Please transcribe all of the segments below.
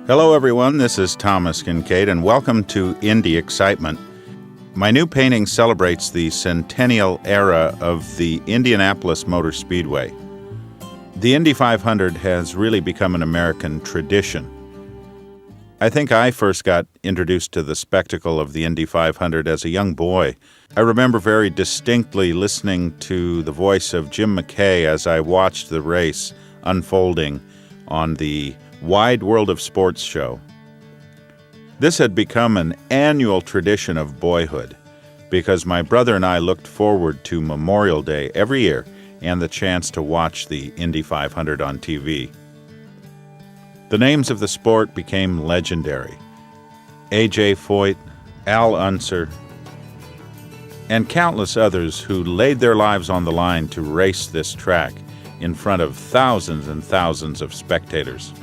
Hello everyone, this is Thomas Kinkade and welcome to Indy Excitement. My new painting celebrates the Centennial Era of the Indianapolis Motor Speedway. The Indy 500 has really become an American tradition. I think I first got introduced to the spectacle of the Indy 500 as a young boy. I remember very distinctly listening to the voice of Jim McKay as I watched the race unfolding on the Wide World of Sports show. This had become an annual tradition of boyhood because my brother and I looked forward to Memorial Day every year and the chance to watch the Indy 500 on TV. The names of the sport became legendary. A.J. Foyt, Al Unser, and countless others who laid their lives on the line to race this track in front of thousands and thousands of spectators.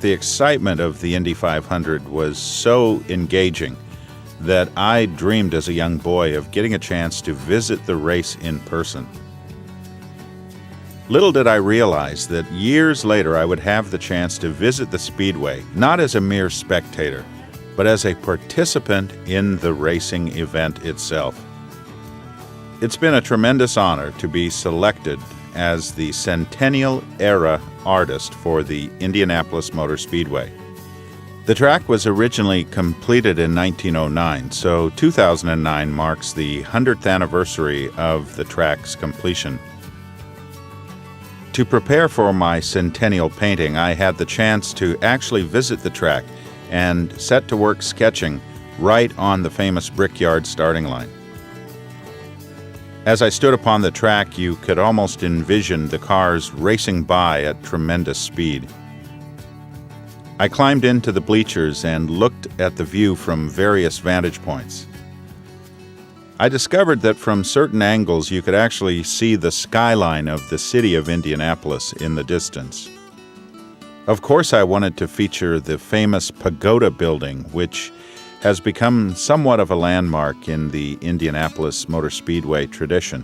The excitement of the Indy 500 was so engaging that I dreamed as a young boy of getting a chance to visit the race in person. Little did I realize that years later I would have the chance to visit the Speedway, not as a mere spectator, but as a participant in the racing event itself. It's been a tremendous honor to be selected as the Centennial Era artist for the Indianapolis Motor Speedway. The track was originally completed in 1909, so 2009 marks the 100th anniversary of the track's completion. To prepare for my centennial painting, I had the chance to actually visit the track and set to work sketching right on the famous brickyard starting line. As I stood upon the track, you could almost envision the cars racing by at tremendous speed. I climbed into the bleachers and looked at the view from various vantage points. I discovered that from certain angles you could actually see the skyline of the city of Indianapolis in the distance. Of course, I wanted to feature the famous pagoda building, which has become somewhat of a landmark in the Indianapolis Motor Speedway tradition.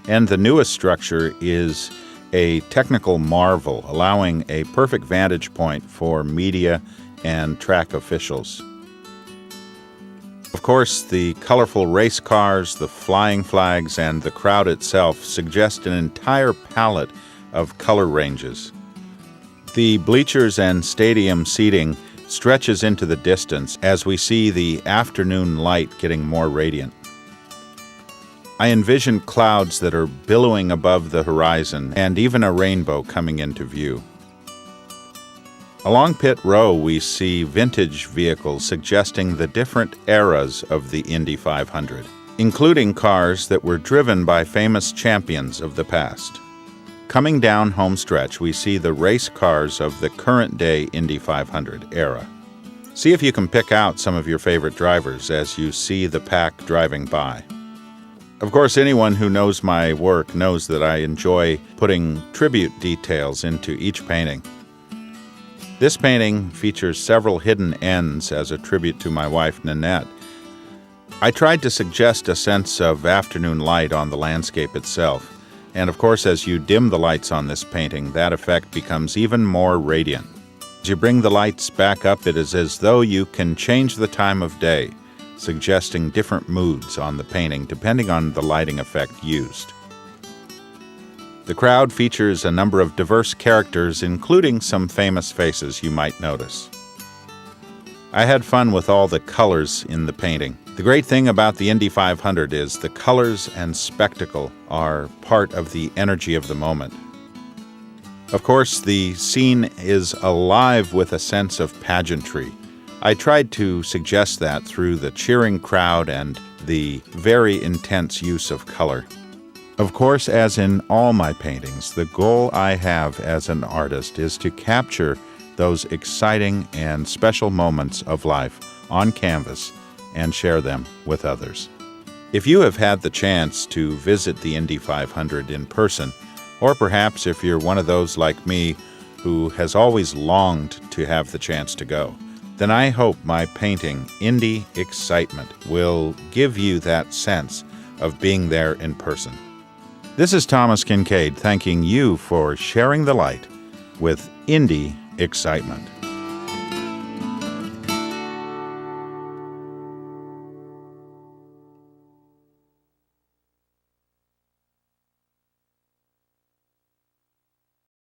And the newest structure is a technical marvel, allowing a perfect vantage point for media and track officials. Of course, the colorful race cars, the flying flags, and the crowd itself suggest an entire palette of color ranges. The bleachers and stadium seating stretches into the distance as we see the afternoon light getting more radiant. I envision clouds that are billowing above the horizon and even a rainbow coming into view. Along pit row, we see vintage vehicles suggesting the different eras of the Indy 500, including cars that were driven by famous champions of the past. Coming down home stretch, we see the race cars of the current-day Indy 500 era. See if you can pick out some of your favorite drivers as you see the pack driving by. Of course, anyone who knows my work knows that I enjoy putting tribute details into each painting. This painting features several hidden ends as a tribute to my wife, Nanette. I tried to suggest a sense of afternoon light on the landscape itself. And of course, as you dim the lights on this painting, that effect becomes even more radiant. As you bring the lights back up, it is as though you can change the time of day, suggesting different moods on the painting depending on the lighting effect used. The crowd features a number of diverse characters, including some famous faces you might notice. I had fun with all the colors in the painting. The great thing about the Indy 500 is the colors and spectacle are part of the energy of the moment. Of course, the scene is alive with a sense of pageantry. I tried to suggest that through the cheering crowd and the very intense use of color. Of course, as in all my paintings, the goal I have as an artist is to capture those exciting and special moments of life on canvas and share them with others. If you have had the chance to visit the Indy 500 in person, or perhaps if you're one of those like me who has always longed to have the chance to go, then I hope my painting, Indy Excitement, will give you that sense of being there in person. This is Thomas Kinkade thanking you for sharing the light with Indy Excitement.